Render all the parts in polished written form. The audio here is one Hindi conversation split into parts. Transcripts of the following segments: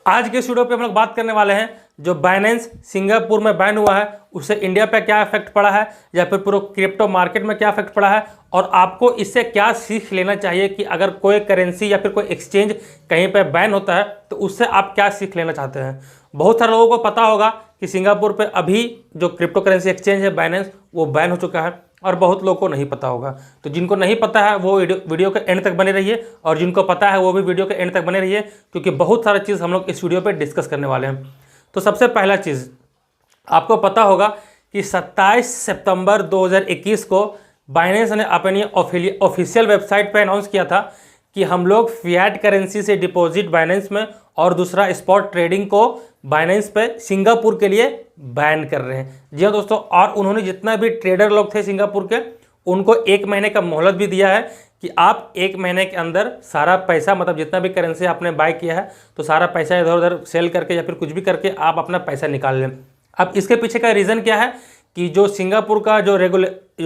आज के इस वीडियो पे हम लोग बात करने वाले हैं जो बाइनेंस सिंगापुर में बैन हुआ है उससे इंडिया पे क्या इफेक्ट पड़ा है या फिर पूरे क्रिप्टो मार्केट में क्या इफेक्ट पड़ा है और आपको इससे क्या सीख लेना चाहिए कि अगर कोई करेंसी या फिर कोई एक्सचेंज कहीं पे बैन होता है तो उससे आप क्या सीख लेना चाहते हैं। बहुत सारे लोगों को पता होगा कि सिंगापुर पे अभी जो क्रिप्टो करेंसी एक्सचेंज है बाइनेंस वो बैन हो चुका है और बहुत लोगों को नहीं पता होगा। तो जिनको नहीं पता है वो वीडियो के एंड तक बने रहिए और जिनको पता है वो भी वीडियो के एंड तक बने रहिए क्योंकि बहुत सारा चीज़ हम लोग इस वीडियो पे डिस्कस करने वाले हैं। तो सबसे पहला चीज़ आपको पता होगा कि 27 सितंबर 2021 को बाइनेंस ने अपनी ऑफिशियल वेबसाइट पर अनाउंस किया था कि हम लोग फिएट करेंसी से डिपॉजिट बाइनेंस में और दूसरा स्पॉट ट्रेडिंग को बाइनेंस पे सिंगापुर के लिए बैन कर रहे हैं। जी हाँ दोस्तों, और उन्होंने जितना भी ट्रेडर लोग थे सिंगापुर के उनको 1 महीने का मोहलत भी दिया है कि आप 1 महीने के अंदर सारा पैसा मतलब जितना भी करेंसी आपने बाय किया है तो सारा पैसा इधर उधर सेल करके या फिर कुछ भी करके आप अपना पैसा निकाल लें। अब इसके पीछे का रीज़न क्या है कि जो सिंगापुर का जो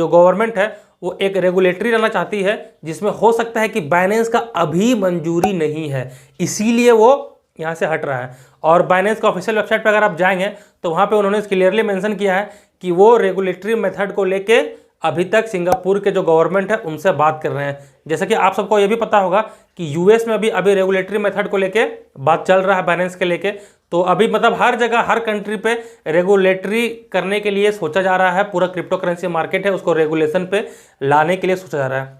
गवर्नमेंट है वो एक रेगुलेटरी रहना चाहती है जिसमें हो सकता है कि बाइनेंस का अभी मंजूरी नहीं है, इसीलिए वो यहाँ से हट रहा है। और बाइनेंस का ऑफिशियल वेबसाइट पर अगर आप जाएंगे तो वहाँ पे उन्होंने क्लियरली मेंशन किया है कि वो रेगुलेटरी मेथड को लेके अभी तक सिंगापुर के जो गवर्नमेंट है उनसे बात कर रहे हैं। जैसे कि आप सबको ये भी पता होगा कि यूएस में भी अभी रेगुलेटरी मेथड को लेके बात चल रहा है बाइनेंस के लेके। तो अभी मतलब हर जगह हर कंट्री पे रेगुलेटरी करने के लिए सोचा जा रहा है, पूरा क्रिप्टो करेंसी मार्केट है उसको रेगुलेशन पे लाने के लिए सोचा जा रहा है।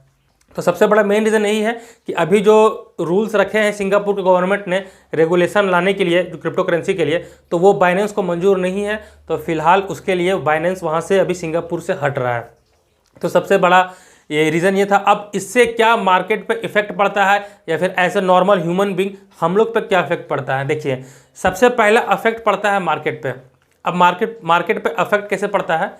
तो सबसे बड़ा मेन रीज़न यही है कि अभी जो रूल्स रखे हैं सिंगापुर के गवर्नमेंट ने रेगुलेशन लाने के लिए जो क्रिप्टो करेंसी के लिए तो वो बाइनेंस को मंजूर नहीं है। तो फिलहाल उसके लिए बाइनेंस वहाँ से अभी सिंगापुर से हट रहा है। तो सबसे बड़ा ये रीज़न ये था। अब इससे क्या मार्केट पे इफेक्ट पड़ता है या फिर ऐसे नॉर्मल ह्यूमन बींग हम लोग पे क्या इफेक्ट पड़ता है। देखिए, सबसे पहला अफेक्ट पड़ता है मार्केट पे। अब मार्केट पे अफेक्ट कैसे पड़ता है,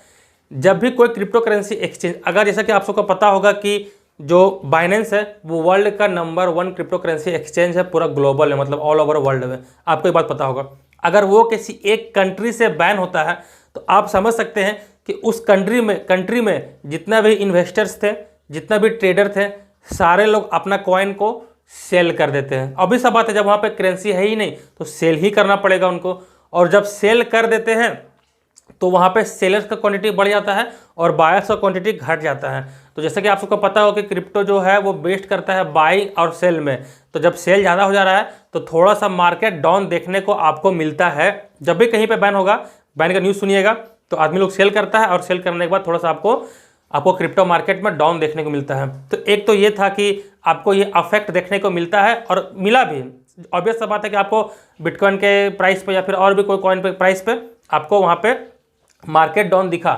जब भी कोई क्रिप्टो करेंसी एक्सचेंज अगर जैसा कि आप सबको पता होगा कि जो बाइनेंस है वो वर्ल्ड का नंबर 1 क्रिप्टो करेंसी एक्सचेंज है, पूरा ग्लोबल है मतलब ऑल ओवर वर्ल्ड में। आपको ये बात पता होगा। अगर वो किसी एक कंट्री से बैन होता है तो आप समझ सकते हैं कि उस कंट्री में जितना भी इन्वेस्टर्स थे, जितना भी ट्रेडर थे, सारे लोग अपना कॉइन को सेल कर देते हैं। अभी सब बात है, जब वहाँ पे करेंसी है ही नहीं तो सेल ही करना पड़ेगा उनको। और जब सेल कर देते हैं तो वहाँ पे सेलर्स का क्वांटिटी बढ़ जाता है और बायर्स का क्वांटिटी घट जाता है। तो जैसा कि आप सबको पता हो कि क्रिप्टो जो है वो बेस्ट करता है बाइंग और सेल में। तो जब सेल ज़्यादा हो जा रहा है तो थोड़ा सा मार्केट डाउन देखने को आपको मिलता है। जब भी कहीं पे बैन होगा, बैन का न्यूज़ सुनिएगा तो आदमी लोग सेल करता है और सेल करने के बाद थोड़ा सा आपको क्रिप्टो मार्केट में डाउन देखने को मिलता है। तो एक तो ये था कि आपको ये अफेक्ट देखने को मिलता है और मिला भी। ऑब्वियस सा बात है कि आपको बिटकॉइन के प्राइस पे या फिर और भी कोई कॉइन पे प्राइस पे आपको वहाँ पे मार्केट डाउन दिखा।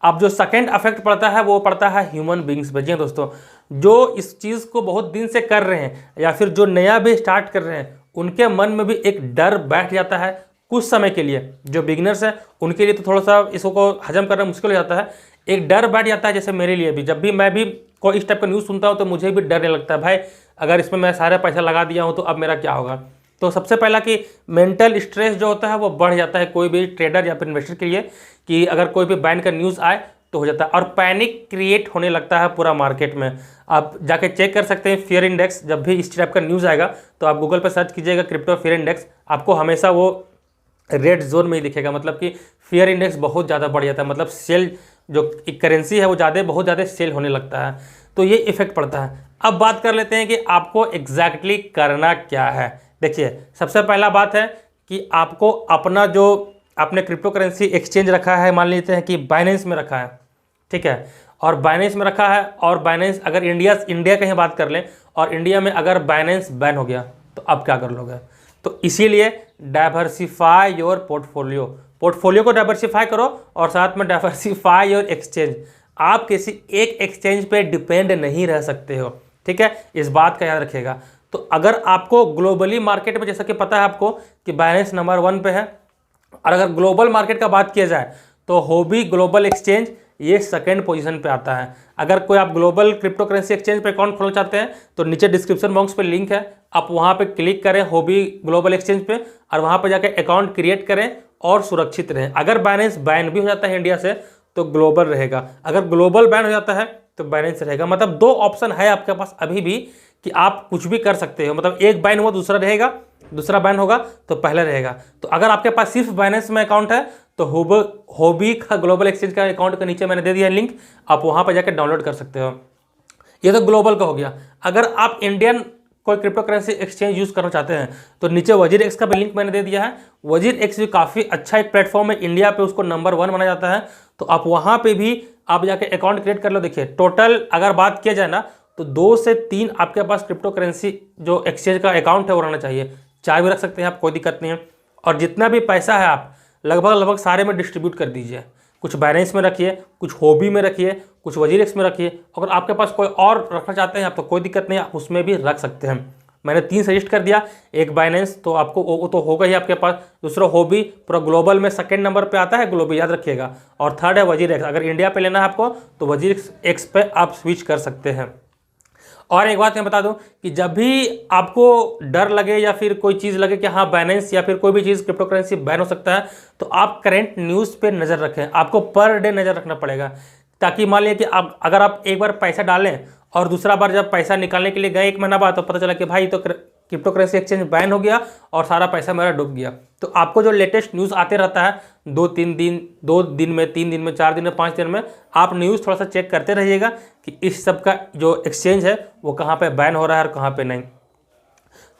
अब जो सेकंड अफेक्ट पड़ता है वो पड़ता है ह्यूमन बींग्स पे। जी हाँ दोस्तों, जो इस चीज़ को बहुत दिन से कर रहे हैं या फिर जो नया भी स्टार्ट कर रहे हैं उनके मन में भी एक डर बैठ जाता है कुछ समय के लिए। जो बिगिनर्स हैं उनके लिए तो थोड़ा सा इसको हजम करना मुश्किल हो जाता है, एक डर बैठ जाता है। जैसे मेरे लिए भी, जब भी मैं भी कोई इस टाइप का न्यूज़ सुनता हूँ तो मुझे भी डरने लगता है, भाई अगर इसमें मैं सारा पैसा लगा दिया हूँ तो अब मेरा क्या होगा। तो सबसे पहला कि मेंटल स्ट्रेस जो होता है वो बढ़ जाता है कोई भी ट्रेडर या फिर इन्वेस्टर के लिए कि अगर कोई भी बैन का न्यूज़ आए तो हो जाता है और पैनिक क्रिएट होने लगता है पूरा मार्केट में। आप जाके चेक कर सकते हैं फियर इंडेक्स। जब भी इस टाइप का न्यूज़ आएगा तो आप गूगल पर सर्च कीजिएगा क्रिप्टो फियर इंडेक्स, आपको हमेशा वो रेड जोन में ही दिखेगा। मतलब कि फियर इंडेक्स बहुत ज़्यादा बढ़ जाता है, मतलब सेल जो करेंसी है वो बहुत ज़्यादा सेल होने लगता है। तो ये इफेक्ट पड़ता है। अब बात कर लेते हैं कि आपको एग्जैक्टली करना क्या है। देखिए, सबसे पहला बात है कि आपको अपना जो आपने क्रिप्टो करेंसी एक्सचेंज रखा है, मान लेते हैं कि बाइनेंस में रखा है, ठीक है, और बाइनेंस में रखा है और बाइनेंस अगर इंडिया कहीं बात कर लें और इंडिया में अगर बाइनेंस बैन हो गया तो अब क्या कर लोगे। तो इसीलिए डाइवर्सिफाई योर पोर्टफोलियो को डाइवर्सिफाई करो और साथ में डाइवर्सिफाई योर एक्सचेंज। आप किसी एक एक्सचेंज पे डिपेंड नहीं रह सकते हो, ठीक है, इस बात का याद रखिएगा। तो अगर आपको ग्लोबली मार्केट में जैसा कि पता है आपको कि बाइनेंस नंबर 1 पे है और अगर ग्लोबल मार्केट का बात किया जाए तो होबी ग्लोबल एक्सचेंज ये सेकंड पोजीशन पे आता है। अगर कोई आप ग्लोबल क्रिप्टो करेंसी एक्सचेंज पे अकाउंट खोलना चाहते हैं तो नीचे डिस्क्रिप्शन बॉक्स पे लिंक है, आप वहाँ पे क्लिक करें होबी ग्लोबल एक्सचेंज पे और वहाँ पे जाकर अकाउंट क्रिएट करें और सुरक्षित रहें। अगर बाइनेंस बैन भी हो जाता है इंडिया से तो ग्लोबल रहेगा, अगर ग्लोबल बैन हो जाता है तो बाइनेंस रहेगा। मतलब 2 ऑप्शन है आपके पास अभी भी कि आप कुछ भी कर सकते हो। मतलब एक बैन हुआ दूसरा रहेगा दूसरा बैन होगा तो पहले रहेगा। तो अगर आपके पास सिर्फ बाइनेंस में अकाउंट है तो होबी का ग्लोबल एक्सचेंज का अकाउंट के नीचे मैंने दे दिया लिंक, आप वहाँ पर जाकर डाउनलोड कर सकते हो। ये तो ग्लोबल का हो गया। अगर आप इंडियन कोई क्रिप्टो करेंसी एक्सचेंज यूज़ करना चाहते हैं तो नीचे वजीर एक्स का भी लिंक मैंने दे दिया है। वजीर एक्स भी काफ़ी अच्छा एक प्लेटफॉर्म है, इंडिया पे उसको नंबर 1 माना जाता है। तो आप वहाँ पे भी आप जाके अकाउंट क्रिएट कर लो। देखिए टोटल अगर बात किया जाए ना तो 2 से 3 आपके पास क्रिप्टो करेंसी जो एक्सचेंज का अकाउंट है वो रहना चाहिए। 4 भी रख सकते हैं आप, कोई दिक्कत नहीं है। और जितना भी पैसा है आप लगभग सारे में डिस्ट्रीब्यूट कर दीजिए। कुछ बाइनेंस में रखिए, कुछ होबी में रखिए, कुछ वजीर एक्स में रखिए। अगर आपके पास कोई और रखना चाहते हैं आप तो कोई दिक्कत नहीं, आप उसमें भी रख सकते हैं। मैंने 3 सजेस्ट कर दिया। एक बाइनेंस तो आपको वो तो होगा ही आपके पास, दूसरा होबी पूरा ग्लोबल में सेकंड नंबर पे आता है, ग्लोबल याद रखिएगा, और थर्ड है वजीर एक्स। अगर इंडिया पे लेना है आपको तो वजीर एक्स पे आप स्विच कर सकते हैं। और एक बात मैं बता दूं कि जब भी आपको डर लगे या फिर कोई चीज़ लगे कि हाँ बाइनेंस या फिर कोई भी चीज़ क्रिप्टो करेंसी बैन हो सकता है तो आप करंट न्यूज़ पे नज़र रखें। आपको पर डे नज़र रखना पड़ेगा, ताकि मान लिया कि आप अगर आप एक बार पैसा डालें और दूसरा बार जब पैसा निकालने के लिए गए 1 महीना बाद तो पता चला कि भाई तो क्रिप्टो करेंसी एक्सचेंज बैन हो गया और सारा पैसा मेरा डूब गया। तो आपको जो लेटेस्ट न्यूज़ आते रहता है 2 दिन में, 3 दिन में, 4 दिन में, 5 दिन में, आप न्यूज़ थोड़ा सा चेक करते रहिएगा कि इस सब का जो एक्सचेंज है वो कहाँ पे बैन हो रहा है और कहाँ पे नहीं।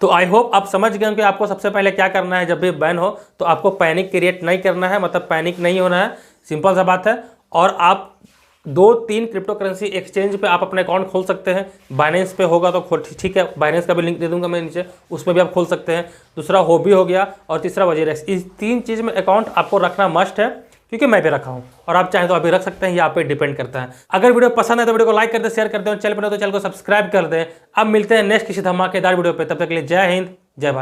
तो आई होप आप समझ गए कि आपको सबसे पहले क्या करना है। जब भी बैन हो तो आपको पैनिक क्रिएट नहीं करना है, मतलब पैनिक नहीं होना है, सिंपल सा बात है। और आप 2-3 क्रिप्टो करेंसी एक्सचेंज पे आप अपने अकाउंट खोल सकते हैं। बाइनेंस पे होगा तो ठीक है, बाइनेंस का भी लिंक दे दूंगा मैं नीचे, उसमें भी आप खोल सकते हैं। दूसरा होबी हो गया और तीसरा वजीर एक्स। इस 3 चीज़ में अकाउंट आपको रखना मस्ट है, क्योंकि मैं भी रखा हूं और आप चाहें तो अभी रख सकते हैं, ये आप पे डिपेंड करता है। अगर वीडियो पसंद है तो वीडियो को लाइक कर दें, शेयर कर दें और चैनल पर तो चैनल को सब्सक्राइब कर दें। अब मिलते हैं नेक्स्ट किसी धमाकेदार वीडियो पे, तब तक के लिए जय हिंद, जय भारत।